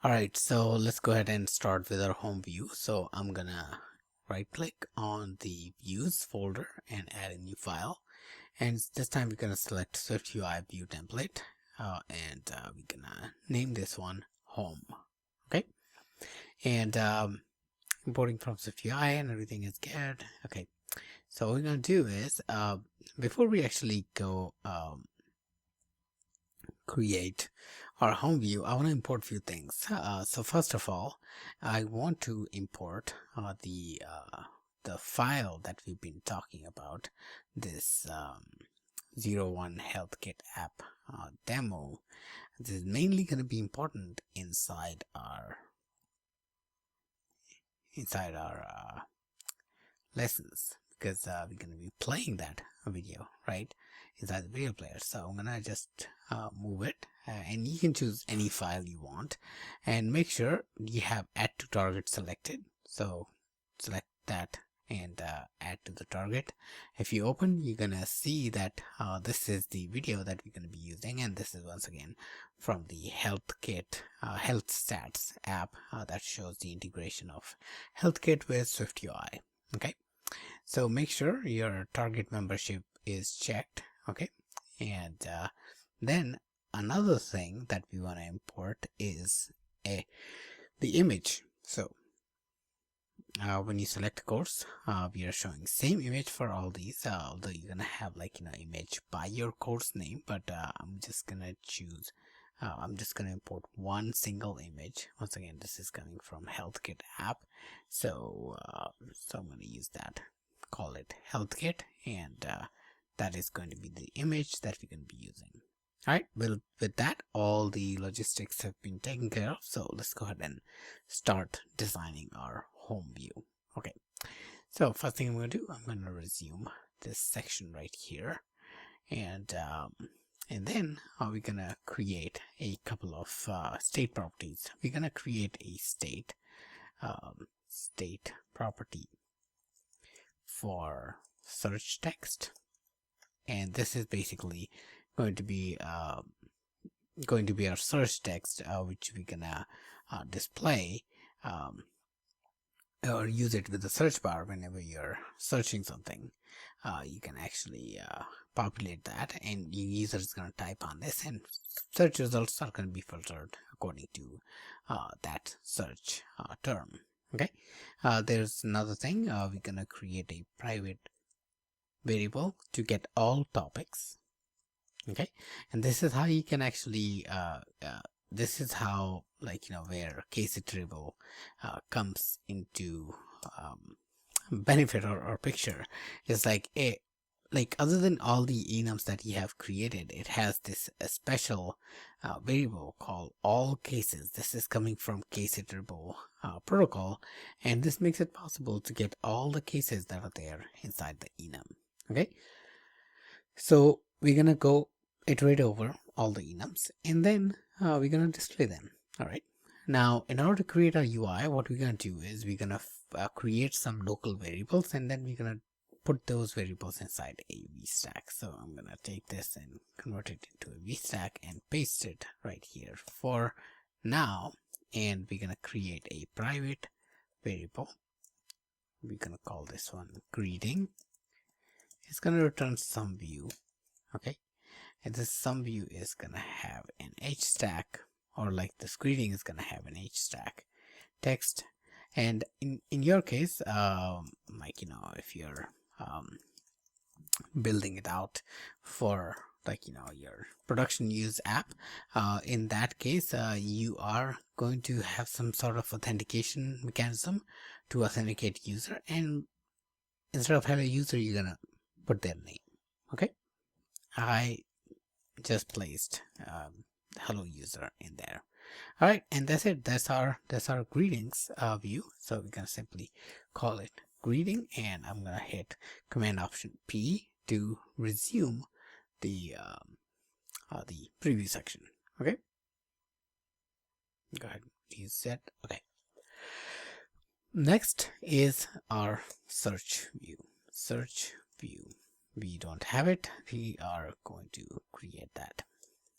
All right, so let's go ahead and start with our home view. So I'm gonna right click on the views folder and add a new file. And this time we're gonna select SwiftUI view template, and we're gonna name this one home. Okay, and importing from SwiftUI and everything is good. Okay, so what we're gonna do is before we actually go create our home view, I want to import a few things. So first of all, I want to import the file that we've been talking about, this 01 Health Kit app demo. This is mainly going to be important inside our lessons, because we're going to be playing that video right inside the video player. So I'm gonna just move it, and you can choose any file you want, and make sure you have add to target selected. So select that and add to the target. If you open, you're gonna see that this is the video that we're going to be using, and this is once again from the health kit health stats app that shows the integration of health kit with SwiftUI. Okay, so make sure your target membership is checked. Okay, and then another thing that we want to import is the image. So when you select a course, we are showing same image for all these, although you're gonna have, like, image by your course name, but I'm just gonna choose I'm just gonna import one single image. Once again, this is coming from HealthKit app, so I'm gonna use that, call it HealthKit, and that is going to be the image that we're going to be using. All right, well, with that, all the logistics have been taken care of, so let's go ahead and start designing our home view. Okay, so first thing I'm going to do, I'm going to resume this section right here, and then we're going to create a couple of state properties. We're going to create a state property for search text, and this is basically going to be our search text, which we're gonna display or use it with the search bar. Whenever you're searching something, you can actually populate that, and your user is going to type on this, and search results are going to be filtered according to that search term. Okay, there's another thing. We're going to create a private variable to get all topics. Okay, and this is how you can actually this is how, like, where case iterable comes into benefit or picture. Is like other than all the enums that you have created, it has this special variable called all cases. This is coming from case iterable protocol, and this makes it possible to get all the cases that are there inside the enum. Okay, so we're gonna go iterate over all the enums, and then we're gonna display them. All right, now in order to create our UI, what we're gonna do is we're gonna create some local variables, and then we're gonna put those variables inside a vstack. So I'm gonna take this and convert it into a vstack and paste it right here for now, and we're gonna create a private variable. We're gonna call this one greeting. It's gonna return some view. Okay, and this some view is gonna have an h stack, or like this greeting is gonna have an h stack text. And in your case, like, if you're building it out for, like, your production use app, in that case, you are going to have some sort of authentication mechanism to authenticate user, and instead of hello user, you're gonna put their name. Okay, I just placed hello user in there. All right, and that's it. That's our greetings view. So we're gonna simply call it greeting, and I'm gonna hit Command Option P to resume the preview section. Okay, go ahead, use that. Okay, next is our search view. We don't have it. We are going to create that.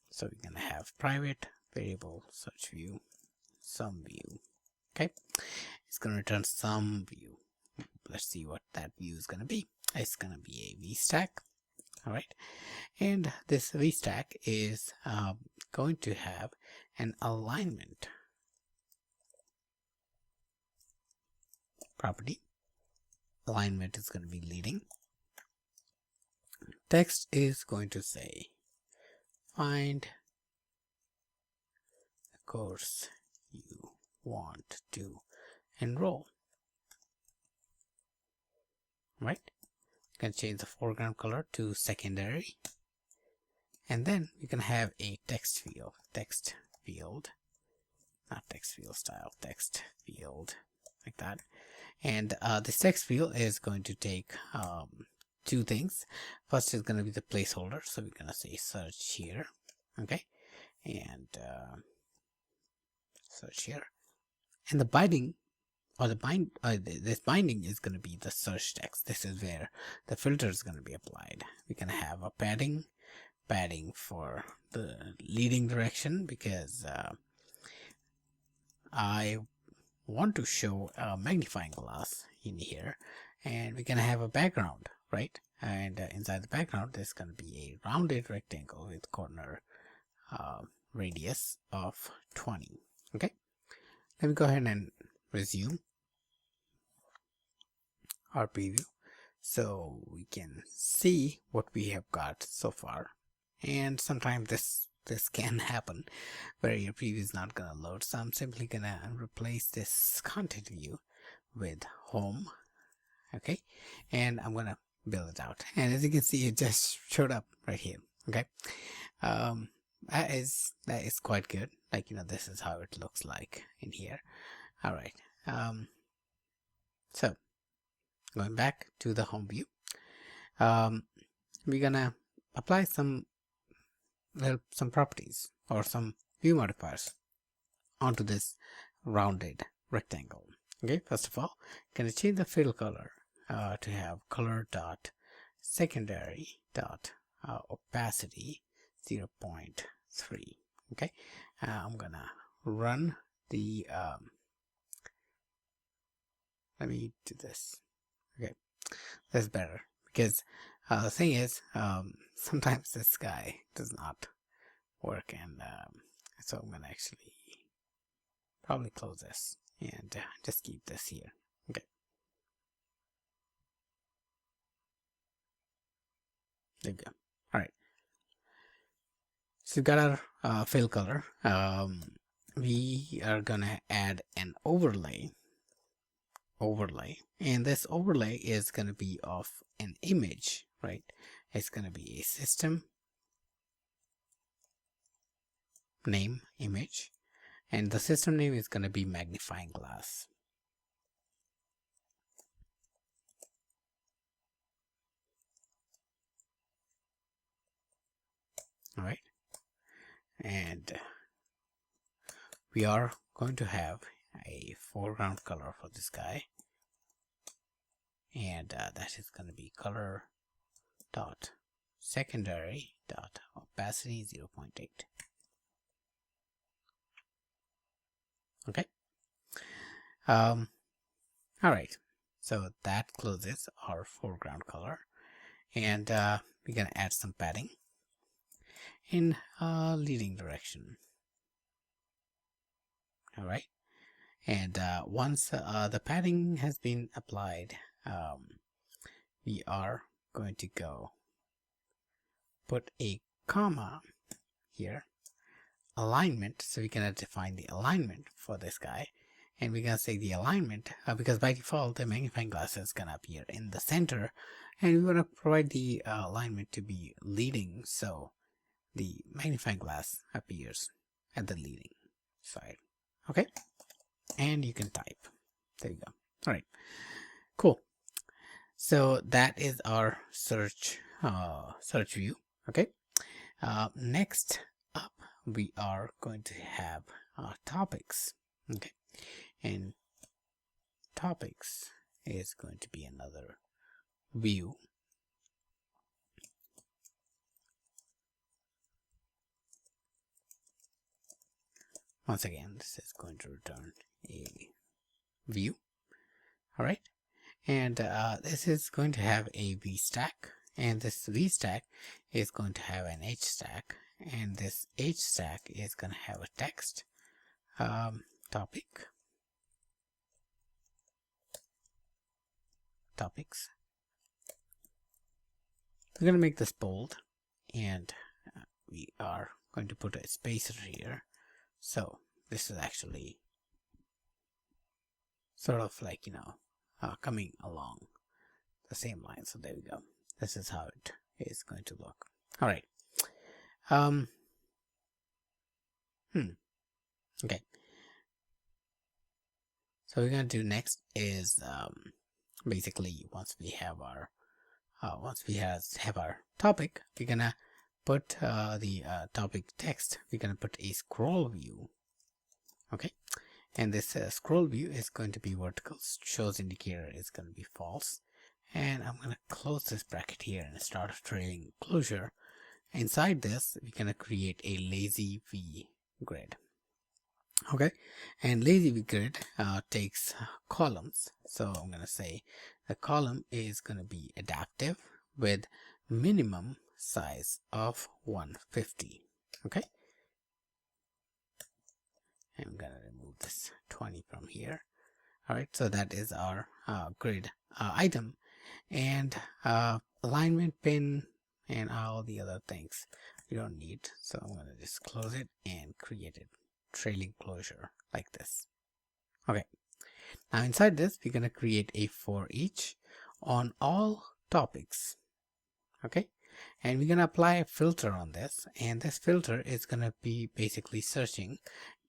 So we're gonna have private variable search view some view. Okay, it's going to return some view. Let's see what that view is going to be. It's going to be a VStack. All right, and this VStack is going to have an alignment property. Alignment is going to be leading. Text is going to say find the course you want to enroll. Right? You can change the foreground color to secondary, and then you can have a text field, not text field style, text field, like that. And this text field is going to take two things. First is going to be the placeholder, so we're going to say search here. Okay, and search here, and the binding or this binding is going to be the search text. This is where the filter is going to be applied. We can have a padding for the leading direction, because I want to show a magnifying glass in here, and we can have a background, right? And inside the background there's going to be a rounded rectangle with corner radius of 20. Okay, let me go ahead and resume our preview so we can see what we have got so far. And sometimes this can happen where your preview is not going to load, so I'm simply going to replace this content view with home. Okay, and I'm going to build it out, and as you can see, it just showed up right here. Okay, that is quite good. Like, this is how it looks like in here. All right, so going back to the home view, we're gonna apply some properties or some view modifiers onto this rounded rectangle. Okay, first of all, can I change the fill color to have color dot secondary dot opacity 0.3. Okay, I'm gonna run the let me do this. Okay, that's better, because the thing is, sometimes this guy does not work, and so I'm gonna actually probably close this and just keep this here. Okay, there we go. All right, so we've got our fill color. We are gonna add an overlay, and this overlay is going to be of an image, right? It's going to be a system name image, and the system name is going to be magnifying glass. All right, and we are going to have a foreground color for this guy, and that is going to be color dot secondary dot opacity 0.8. Okay, all right, so that closes our foreground color, and we're gonna add some padding in leading direction. All right, and once the padding has been applied, we are going to go put a comma here, alignment, so we can define the alignment for this guy, and we're gonna say the alignment because by default the magnifying glass is gonna appear in the center, and we want to provide the alignment to be leading, so the magnifying glass appears at the leading side. Okay, and you can type. There you go. All right, cool. So that is our search view. Okay, next up we are going to have topics. Okay, and topics is going to be another view. once again, this is going to return a view. All right, and this is going to have a v stack, and this v stack is going to have an h stack, and this h stack is going to have a text topics. We're going to make this bold, and we are going to put a spacer here. So this is actually sort of like, coming along the same line. So there we go. This is how it is going to look. All right. Okay. So we're going to do next is basically once we have our topic, we're gonna put the topic text. We're gonna put a scroll view. Okay, and this scroll view is going to be vertical. Shows indicator is going to be false, and I'm going to close this bracket here and start a trailing closure. Inside this, we're going to create a lazy v grid. Okay, and lazy v grid takes columns. So I'm going to say the column is going to be adaptive with minimum size of 150. Okay, I'm going to remove this 20 from here. All right, so that is our grid item, and alignment pin and all the other things we don't need. So I'm going to just close it and create a trailing closure like this. Okay, now inside this we're going to create a for each on all topics. Okay, and we're going to apply a filter on this, and this filter is going to be basically searching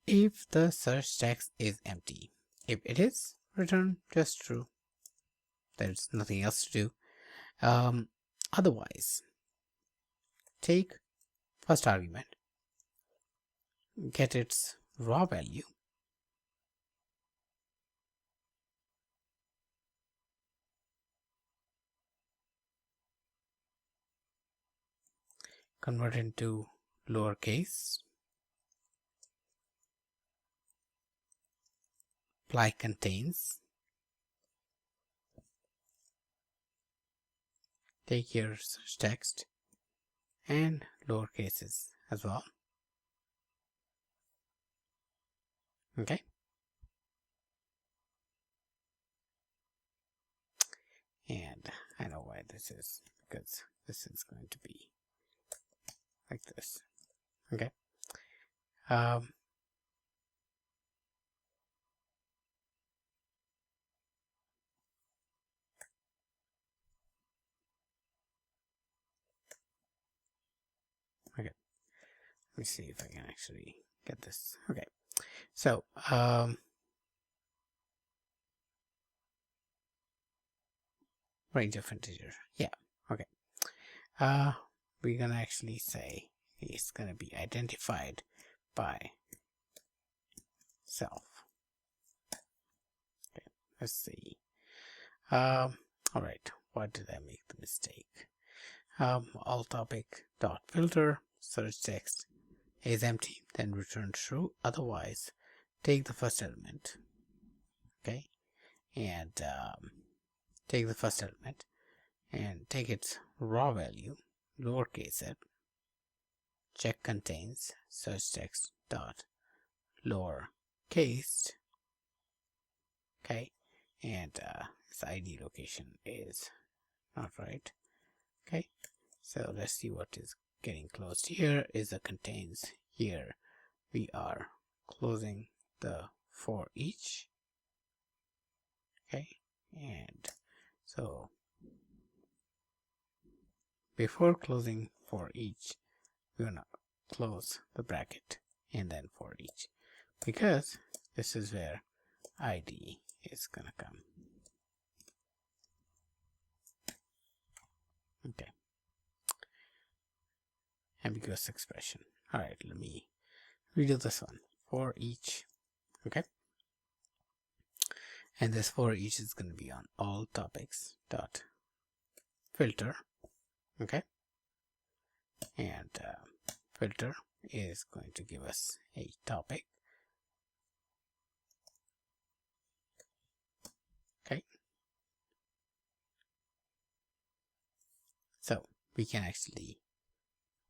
if the search text is empty. If it is, return just true. There's nothing else to do. Otherwise, take first argument, get its raw value, convert into lowercase, apply contains, take your search text and lowercases as well. Okay, and I know why this is, because this is going to be like this. Okay, okay, let me see if I can actually get this. Okay, so range of integer, yeah. Okay, we're gonna actually say it's gonna be identified by self. Okay, let's see. All right, what did I make the mistake? All topic dot filter search text is empty, then return true. Otherwise, take the first element. Okay, and take the first element and take its raw value, lowercase it, check contains search text dot lowercase. Okay, and its ID location is not right. Okay, so let's see what is getting closed here. Is the contains here. We are closing the for each. Okay, and so before closing for each, we're gonna close the bracket and then for each, because this is where ID is gonna come. Okay, ambiguous expression. All right, let me redo this one. For each. Okay, and this for each is going to be on all topics dot filter. Okay, and filter is going to give us a topic we can actually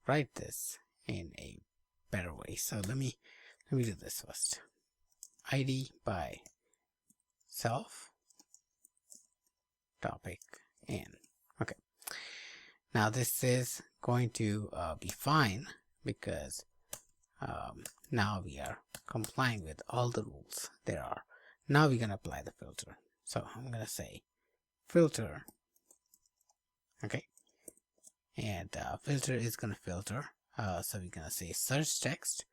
write this in a better way. So let me do this first. ID by self topic in. Okay, now this is going to be fine because now we are complying with all the rules there are. Now we're going to apply the filter. So I'm going to say filter. Okay, and filter is going to filter. So we're going to say search text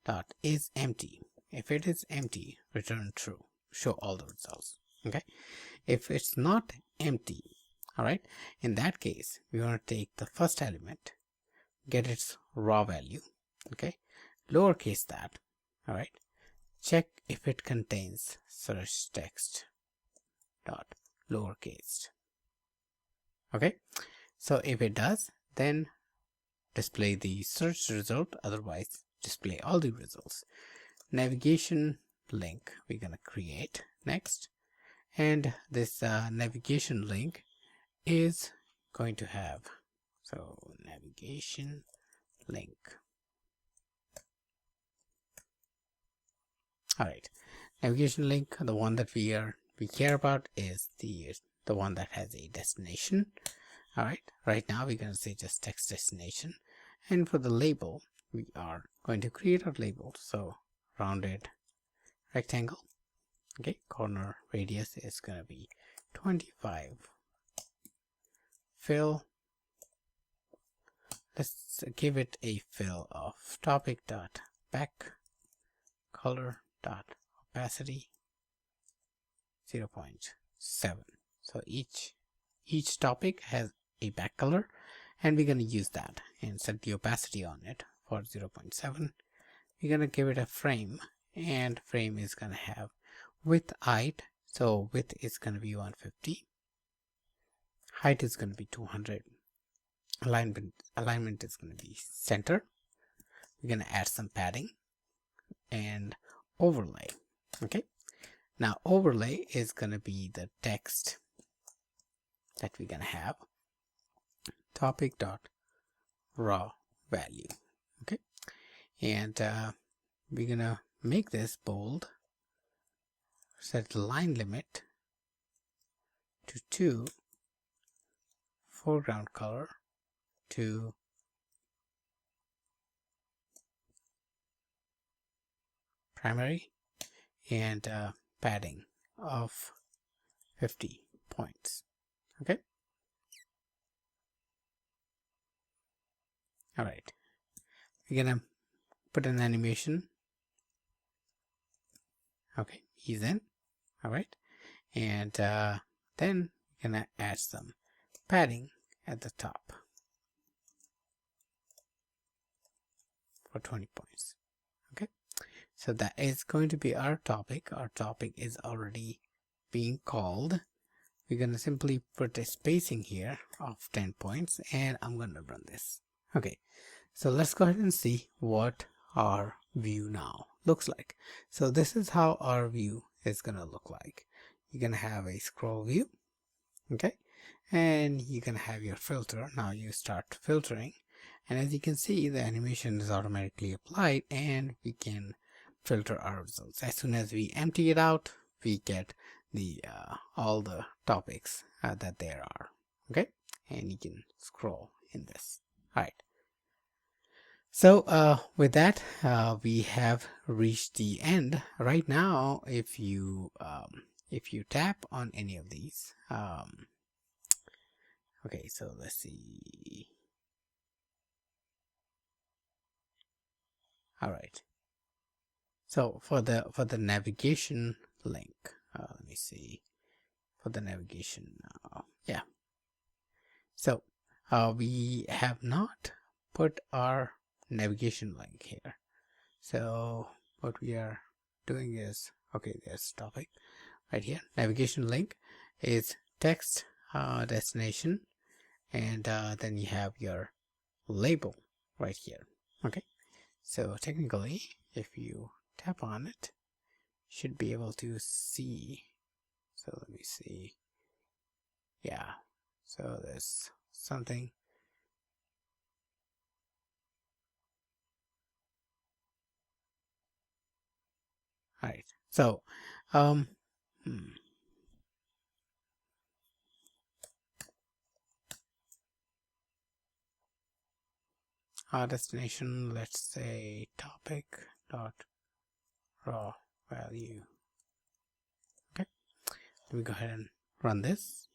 dot is empty. If it is empty, return true. Show all the results. Okay, if it's not empty, all right, in that case we want to take the first element, get its raw value. Okay, lowercase that. All right, check if it contains search text dot lowercase. Okay, so if it does, then display the search result, otherwise display all the results. Navigation link we're going to create next, and this navigation link is going to have, so navigation link. All right, navigation link, the one that we care about is the one that has a destination. All right, right now we're going to say just text destination, and for the label we are going to create our label. So rounded rectangle. Okay, corner radius is going to be 25. Fill, let's give it a fill of topic dot back color dot opacity 0.7. So each topic has a back color, and we're going to use that and set the opacity on it for 0.7. We're going to give it a frame, and frame is going to have width, height. So width is going to be 150, height is going to be 200, alignment is going to be center. We're going to add some padding and overlay. Okay, now overlay is going to be the text that we're going to have, topic dot raw value. Okay, and we're going to make this bold, set the line limit to 2, foreground color to primary, and padding of 50 points. Okay, all right, we're gonna put an animation. Okay, he's in. All right, and then we're gonna add some padding at the top for 20 points. Okay, so that is going to be our topic. Our topic is already being called. We're going to simply put a spacing here of 10 points, and I'm going to run this. Okay, so let's go ahead and see what our view now looks like. So this is how our view is going to look like. You're going to have a scroll view. Okay, and you're going to have your filter. Now you start filtering, and as you can see, the animation is automatically applied, and we can filter our results. As soon as we empty it out, we get the all the topics that there are. Okay, and you can scroll in this. All right, so with that, we have reached the end. Right now, if you tap on any of these, okay, so let's see. All right, so for the navigation link, let me see, for the navigation, yeah, so we have not put our navigation link here. So what we are doing is, okay, there's topic right here. Navigation link is text destination, and then you have your label right here. Okay, so technically if you tap on it, you should be able to see. So let me see. Yeah, so there's something All right. So, hmm. Our destination, let's say topic dot raw value. Okay. Let me go ahead and run this.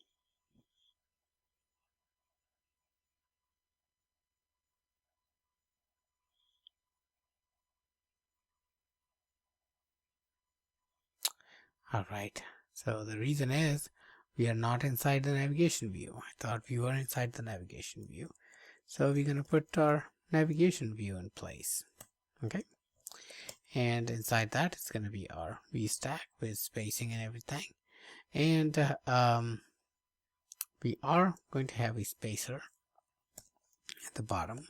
All right. So the reason is we are not inside the navigation view. I thought we were inside the navigation view. So we're going to put our navigation view in place. Okay. And inside that, it's going to be our view stack with spacing and everything. And we are going to have a spacer at the bottom.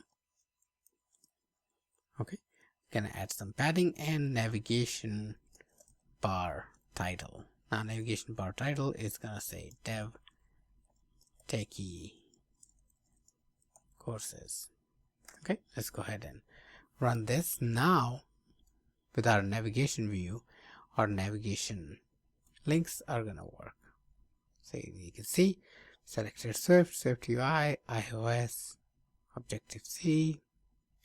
Okay. Gonna add some padding and navigation bar title. Now navigation bar title is gonna say DevTechie courses. Okay, let's go ahead and run this. Now with our navigation view, our navigation links are gonna work. So you can see selected Swift, SwiftUI, iOS, Objective-C,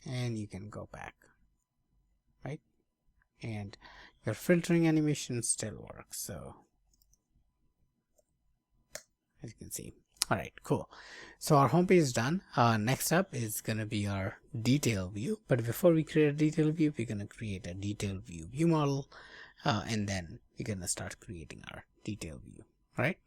and you can go back, right? And your filtering animation still works. So as you can see. All right, cool. So our homepage is done. Next up is going to be our detail view. But before we create a detail view, we're going to create a detail view model. And then we're going to start creating our detail view. All right.